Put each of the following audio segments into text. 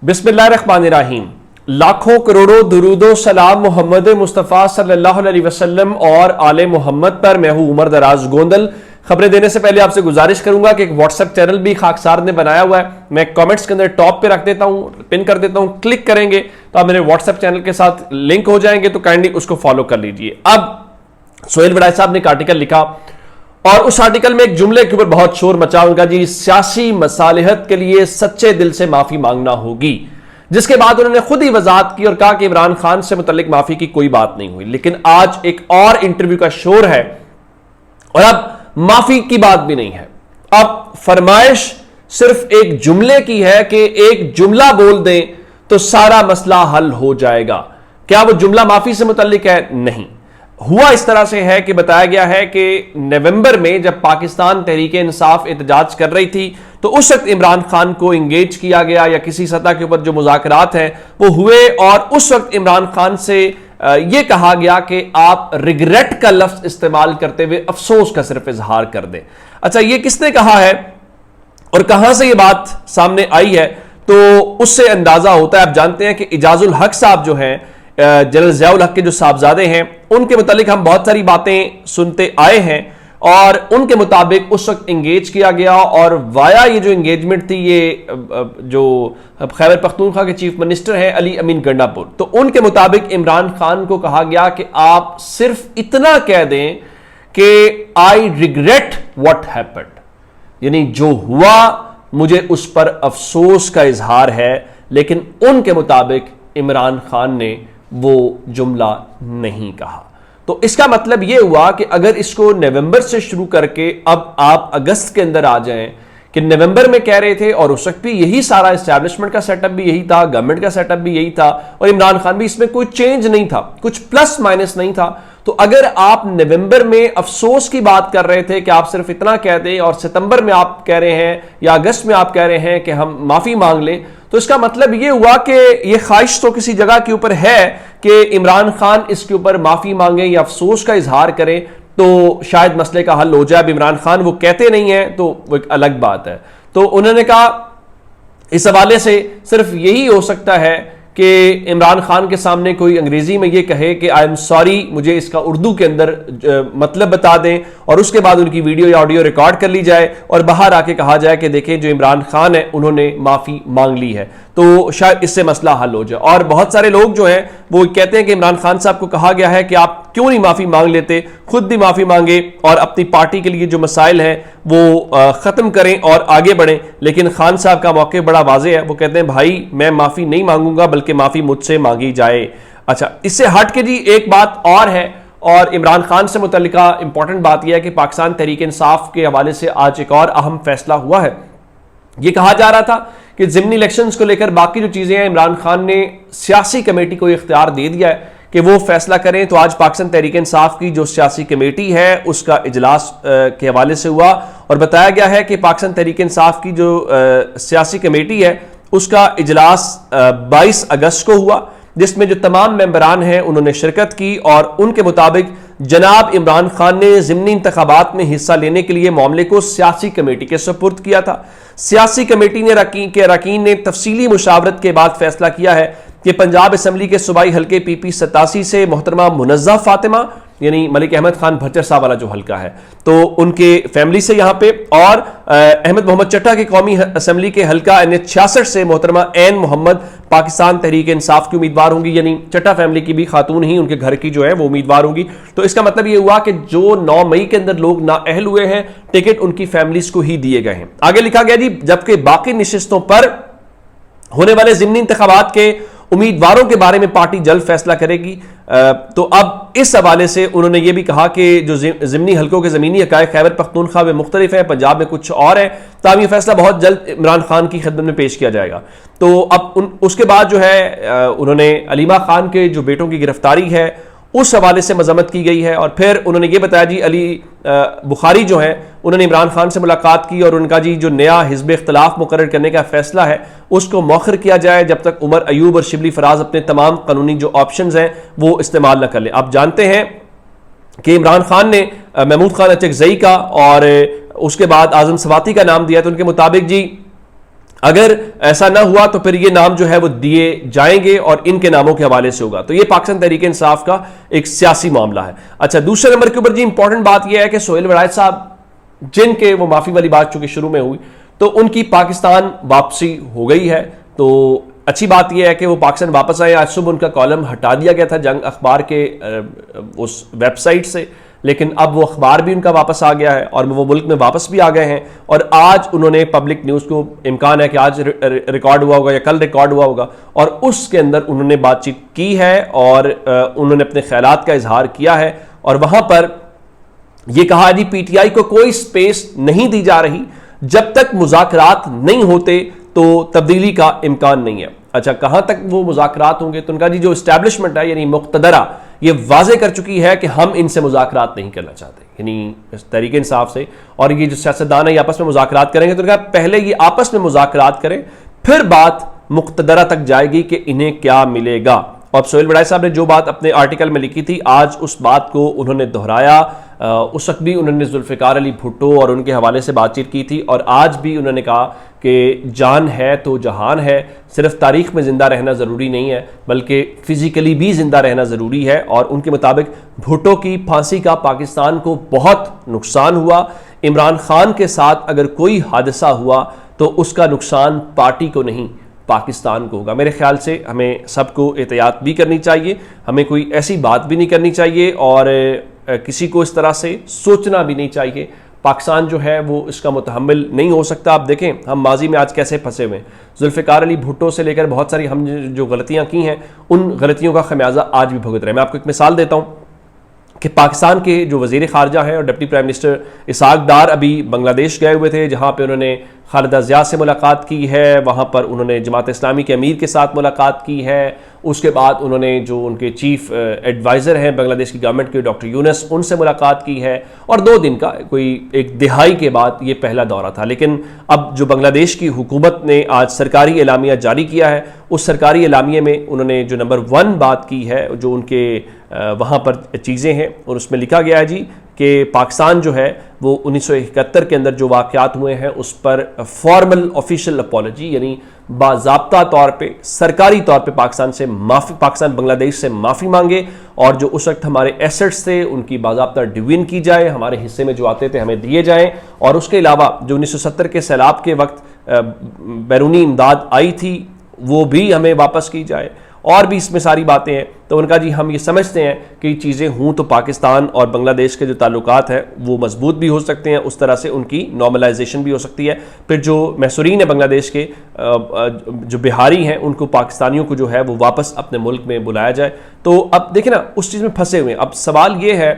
बिस्मिल्लाहिर्रहमानिर्रहीम। लाखों करोड़ों दुरूदो सलाम मोहम्मद मुस्तफ़ा सल्लल्लाहु अलैहि वसल्लम और आले मोहम्मद पर। मैं हूं उमर दराज गोंदल। खबरें देने से पहले आपसे गुजारिश करूंगा कि एक व्हाट्सएप चैनल भी खाकसार ने बनाया हुआ है, मैं कमेंट्स के अंदर टॉप पे रख देता हूं, पिन कर देता हूं। क्लिक करेंगे तो आप मेरे व्हाट्सएप चैनल के साथ लिंक हो जाएंगे, तो काइंडली उसको फॉलो कर लीजिए। अब सोहेल वड़ाई साहब ने एक आर्टिकल लिखा और उस आर्टिकल में एक जुमले के ऊपर बहुत शोर मचा उनका जी, सियासी मसालिहत के लिए सच्चे दिल से माफी मांगना होगी। जिसके बाद उन्होंने खुद ही वजाहत की और कहा कि इमरान खान से मुतल्लिक माफी की कोई बात नहीं हुई। लेकिन आज एक और इंटरव्यू का शोर है और अब माफी की बात भी नहीं है। अब फरमाइश सिर्फ एक जुमले की है कि एक जुमला बोल दें तो सारा मसला हल हो जाएगा। क्या वो जुमला माफी से मुतल्लिक है? नहीं। हुआ इस तरह से है कि बताया गया है कि नवंबर में जब पाकिस्तान तहरीक इंसाफ एहतजाज कर रही थी तो उस वक्त इमरान खान को इंगेज किया गया या किसी सतह के ऊपर जो मुज़ाकरात हैं वो हुए और उस वक्त इमरान खान से यह कहा गया कि आप रिग्रेट का लफ्ज इस्तेमाल करते हुए अफसोस का सिर्फ इजहार कर दें। अच्छा, ये किसने कहा है और कहां से ये बात सामने आई है? तो उससे अंदाजा होता है। आप जानते हैं कि इजाजुल हक साहब जो हैं, जनरल ज़ियाउल हक के जो साहबजादे हैं, उनके मुतालिक हम बहुत सारी बातें सुनते आए हैं और उनके मुताबिक उस वक्त इंगेज किया गया और वाया ये जो इंगेजमेंट थी, ये जो खैबर पख्तूनख्वा के चीफ मिनिस्टर हैं अली अमीन गंडापुर, तो उनके मुताबिक इमरान खान को कहा गया कि आप सिर्फ इतना कह दें कि आई रिग्रेट व्हाट हैपेंड, यानी जो हुआ मुझे उस पर अफसोस का इजहार है। लेकिन उनके मुताबिक इमरान खान ने वो जुमला नहीं कहा। तो इसका मतलब यह हुआ कि अगर इसको नवंबर से शुरू करके अब आप अगस्त के अंदर आ जाएं कि नवंबर में कह रहे थे और उस वक्त भी यही सारा एस्टैब्लिशमेंट का सेटअप भी यही था, गवर्नमेंट का सेटअप भी यही था और इमरान खान भी, इसमें कोई चेंज नहीं था, कुछ प्लस माइनस नहीं था। तो अगर आप नवंबर में अफसोस की बात कर रहे थे कि आप सिर्फ इतना कह दें और सितंबर में आप कह रहे हैं या अगस्त में आप कह रहे हैं कि हम माफी मांग लें, तो इसका मतलब यह हुआ कि यह ख्वाहिश तो किसी जगह के ऊपर है कि इमरान खान इसके ऊपर माफी मांगे या अफसोस का इजहार करें तो शायद मसले का हल हो जाए। अब इमरान खान वो कहते नहीं है तो वो एक अलग बात है। तो उन्होंने कहा इस हवाले से सिर्फ यही हो सकता है कि इमरान खान के सामने कोई अंग्रेजी में ये कहे कि आई एम सॉरी, मुझे इसका उर्दू के अंदर मतलब बता दें और उसके बाद उनकी वीडियो या ऑडियो रिकॉर्ड कर ली जाए और बाहर आके कहा जाए कि देखें जो इमरान खान है उन्होंने माफी मांग ली है, तो शायद इससे मसला हल हो जाए। और बहुत सारे लोग जो हैं वो कहते हैं कि इमरान खान साहब को कहा गया है कि आप क्यों नहीं माफी मांग लेते, खुद भी माफी मांगे और अपनी पार्टी के लिए जो मसाइल हैं वो खत्म करें और आगे बढ़ें। लेकिन खान साहब का मौके बड़ा वाज़ेह है, वो कहते हैं भाई मैं माफी नहीं मांगूंगा बल्कि माफी मुझसे मांगी जाए। अच्छा, इससे हट के जी एक बात और है और इमरान खान से मुतल्लिका इंपॉर्टेंट बात यह है कि पाकिस्तान तहरीक इंसाफ के हवाले से आज एक और अहम फैसला हुआ है। ये कहा जा रहा था कि ज़िमनी इलेक्शंस को लेकर बाकी जो चीज़ें हैं इमरान खान ने सियासी कमेटी को इख्तियार दे दिया है कि वो फैसला करें। तो आज पाकिस्तान तहरीक इंसाफ की जो सियासी कमेटी है उसका इजलास के हवाले से हुआ और बताया गया है कि पाकिस्तान तहरीक इंसाफ की जो सियासी कमेटी है उसका इजलास 22 अगस्त को हुआ, जिसमें जो तमाम मेंबरान हैं उन्होंने शिरकत की और उनके मुताबिक जनाब इमरान खान ने ज़िमनी इंतखाबात में हिस्सा लेने के लिए मामले को सियासी कमेटी के सुपुर्द किया था। सियासी कमेटी ने अरकान ने तफसीली मुशावरत के बाद फैसला किया है कि पंजाब असम्बली के सूबाई हल्के PP 87 से मोहतरमा मुनज़्ज़ा फातिमा यानी मलिक अहमद खान भच्चर साहब वाला जो हल्का है तो उनके फैमिली से यहाँ पे और अहमद मोहम्मद चट्टा के कौमी असम्बली के हल्का NH 66 से मोहतरमा एन मोहम्मद पाकिस्तान तहरीक इंसाफ की उम्मीदवार होंगी, यानी चट्टा फैमिली की भी खातून ही उनके घर की जो है वो उम्मीदवार होंगी। तो इसका मतलब ये हुआ कि जो 9 मई के अंदर लोग नाअहल हुए हैं टिकट उनकी फैमिलीज को ही दिए गए हैं। आगे लिखा गया जी, जबकि बाकी निशिस्तों पर होने वाले ज़िमनी इंतखाबात के उम्मीदवारों के बारे में पार्टी जल्द फैसला करेगी। तो अब इस हवाले से उन्होंने ये भी कहा कि जो ज़िमनी हल्कों के ज़मीनी हक़ाइक़ खैबर पख्तूनख्वा में मुख्तलिफ है, पंजाब में कुछ और है, तो ये फैसला बहुत जल्द इमरान खान की खिदमत में पेश किया जाएगा। तो अब उसके बाद जो है उन्होंने अलीमा खान के जो बेटों की गिरफ्तारी है उस हवाले से मजम्मत की गई है और फिर उन्होंने ये बताया जी अली बुखारी जो है उन्होंने इमरान खान से मुलाकात की और उनका जी जो नया हिज़्ब इख्तिलाफ मुकर्रर करने का फैसला है उसको मौखर किया जाए जब तक उमर अयूब और शिबली फराज अपने तमाम कानूनी जो ऑप्शंस हैं वो इस्तेमाल न कर लें। आप जानते हैं कि इमरान खान ने महमूद खान अचकज़ई का और उसके बाद आज़म सवाती का नाम दिया, तो उनके मुताबिक जी اگر ایسا نہ ہوا تو پھر یہ نام جو ہے وہ دیے جائیں گے اور ان کے ناموں کے حوالے سے ہوگا. تو یہ پاکستان تحریک انصاف کا ایک سیاسی معاملہ ہے. اچھا دوسرے نمبر کے اوپر جی امپورٹنٹ بات یہ ہے کہ سہیل وڑائچ صاحب جن کے وہ معافی والی بات چونکہ شروع میں ہوئی تو ان کی پاکستان واپسی ہو گئی ہے. تو اچھی بات یہ ہے کہ وہ پاکستان واپس آئے. آج صبح ان کا کالم ہٹا دیا گیا تھا جنگ اخبار کے اس ویب سائٹ سے, لیکن اب وہ اخبار بھی ان کا واپس آ گیا ہے اور وہ ملک میں واپس بھی آ گئے ہیں. اور آج انہوں نے پبلک نیوز کو امکان ہے کہ آج ریکارڈ ہوا ہوگا یا کل ریکارڈ ہوا ہوگا, اور اس کے اندر انہوں نے بات چیت کی ہے اور انہوں نے اپنے خیالات کا اظہار کیا ہے. اور وہاں پر یہ کہا جی پی ٹی آئی کو کوئی سپیس نہیں دی جا رہی, جب تک مذاکرات نہیں ہوتے تو تبدیلی کا امکان نہیں ہے. اچھا کہاں تک وہ مذاکرات ہوں گے؟ تو ان کا جی جو اسٹیبلشمنٹ ہے یعنی مقتدرہ یہ واضح کر چکی ہے کہ ہم ان سے مذاکرات نہیں کرنا چاہتے, یعنی تحریک انصاف سے. اور یہ جو سیاستدان ہیں یہ آپس میں مذاکرات کریں گے تو پہلے یہ آپس میں مذاکرات کریں, پھر بات مقتدرہ تک جائے گی کہ انہیں کیا ملے گا. اور سہیل وڑائچ صاحب نے جو بات اپنے آرٹیکل میں لکھی تھی آج اس بات کو انہوں نے دہرایا. اس وقت بھی انہوں نے ذوالفقار علی بھٹو اور ان کے حوالے سے بات چیت کی تھی, اور آج بھی انہوں نے کہا کہ جان ہے تو جہان ہے, صرف تاریخ میں زندہ رہنا ضروری نہیں ہے بلکہ فزیکلی بھی زندہ رہنا ضروری ہے. اور ان کے مطابق بھٹو کی پھانسی کا پاکستان کو بہت نقصان ہوا. عمران خان کے ساتھ اگر کوئی حادثہ ہوا تو اس کا نقصان پارٹی کو نہیں پاکستان کو ہوگا. میرے خیال سے ہمیں سب کو احتیاط بھی کرنی چاہیے, ہمیں کوئی ایسی بات بھی نہیں کرنی چاہیے اور کسی کو اس طرح سے سوچنا بھی نہیں چاہیے. پاکستان جو ہے وہ اس کا متحمل نہیں ہو سکتا. آپ دیکھیں ہم ماضی میں آج کیسے پھنسے ہوئے ہیں, ذوالفقار علی بھٹو سے لے کر بہت ساری ہم جو غلطیاں کی ہیں ان غلطیوں کا خمیازہ آج بھی بھگت رہے ہیں. میں آپ کو ایک مثال دیتا ہوں کہ پاکستان کے جو وزیر خارجہ ہیں اور deputy prime minister Ishaq Dar ابھی بنگلہ دیش گئے ہوئے تھے, جہاں پہ انہوں نے خالدہ ضیاء سے ملاقات کی ہے, وہاں پر انہوں نے جماعت اسلامی کے امیر کے ساتھ ملاقات کی ہے. اس کے بعد انہوں نے جو ان کے چیف ایڈوائزر ہیں بنگلہ دیش کی گورنمنٹ کے ڈاکٹر یونس, ان سے ملاقات کی ہے. اور 2 دن کا کوئی ایک دہائی کے بعد یہ پہلا دورہ تھا. لیکن اب جو بنگلہ دیش کی حکومت نے آج سرکاری اعلامیہ جاری کیا ہے, اس سرکاری اعلامیے میں انہوں نے جو نمبر 1 بات کی ہے جو ان کے وہاں پر چیزیں ہیں, اور اس میں لکھا گیا ہے جی کہ پاکستان جو ہے وہ 1971 کے اندر جو واقعات ہوئے ہیں اس پر فارمل آفیشیل اپالوجی یعنی باضابطہ طور پہ سرکاری طور پہ پاکستان بنگلہ دیش سے معافی مانگے, اور جو اس وقت ہمارے ایسٹس تھے ان کی باضابطہ ڈویژن کی جائے, ہمارے حصے میں جو آتے تھے ہمیں دیے جائیں. اور اس کے علاوہ جو 1970 کے سیلاب کے وقت بیرونی امداد آئی تھی وہ بھی ہمیں واپس کی جائے, اور بھی اس میں ساری باتیں ہیں. تو ان کا جی ہم یہ سمجھتے ہیں کہ یہ چیزیں ہوں تو پاکستان اور بنگلہ دیش کے جو تعلقات ہیں وہ مضبوط بھی ہو سکتے ہیں, اس طرح سے ان کی نارملائزیشن بھی ہو سکتی ہے. پھر جو محصورین ہیں بنگلہ دیش کے جو بہاری ہیں ان کو پاکستانیوں کو جو ہے وہ واپس اپنے ملک میں بلایا جائے. تو اب دیکھیں نا اس چیز میں پھنسے ہوئے ہیں. اب سوال یہ ہے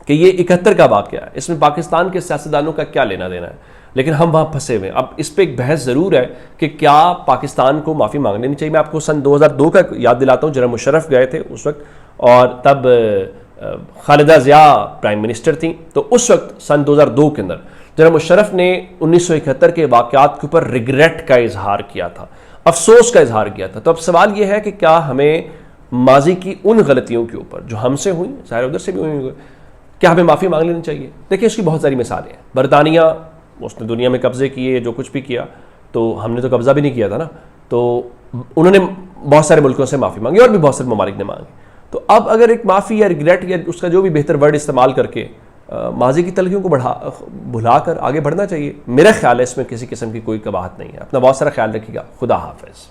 کہ یہ 71 کا واقعہ ہے, اس میں پاکستان کے سیاستدانوں کا کیا لینا دینا ہے, لیکن ہم وہاں پھنسے ہوئے ہیں. اب اس پہ ایک بحث ضرور ہے کہ کیا پاکستان کو معافی مانگ لینی چاہیے. میں آپ کو سن 2002 کا یاد دلاتا ہوں, جنرل مشرف گئے تھے اس وقت, اور تب خالدہ ضیاء پرائم منسٹر تھیں. تو اس وقت سن 2002 کے اندر جنرل مشرف نے 1971 کے واقعات کے اوپر ریگریٹ کا اظہار کیا تھا, افسوس کا اظہار کیا تھا. تو اب سوال یہ ہے کہ کیا ہمیں ماضی کی ان غلطیوں کے اوپر جو ہم سے ہوئی, ظاہر ادھر سے بھی ہوئی, کیا ہمیں معافی مانگ لینی چاہیے؟ دیکھیں اس کی بہت ساری مثالیں ہیں. برطانیہ اس نے دنیا میں قبضے کیے, جو کچھ بھی کیا, تو ہم نے تو قبضہ بھی نہیں کیا تھا نا, تو انہوں نے بہت سارے ملکوں سے معافی مانگی اور بھی بہت سارے ممالک نے مانگی. تو اب اگر ایک معافی یا ریگریٹ یا اس کا جو بھی بہتر ورڈ استعمال کر کے ماضی کی تلخیوں کو بھلا کر آگے بڑھنا چاہیے. میرا خیال ہے اس میں کسی قسم کی کوئی قباحت نہیں ہے. اپنا بہت سارا خیال رکھیے گا. خدا حافظ.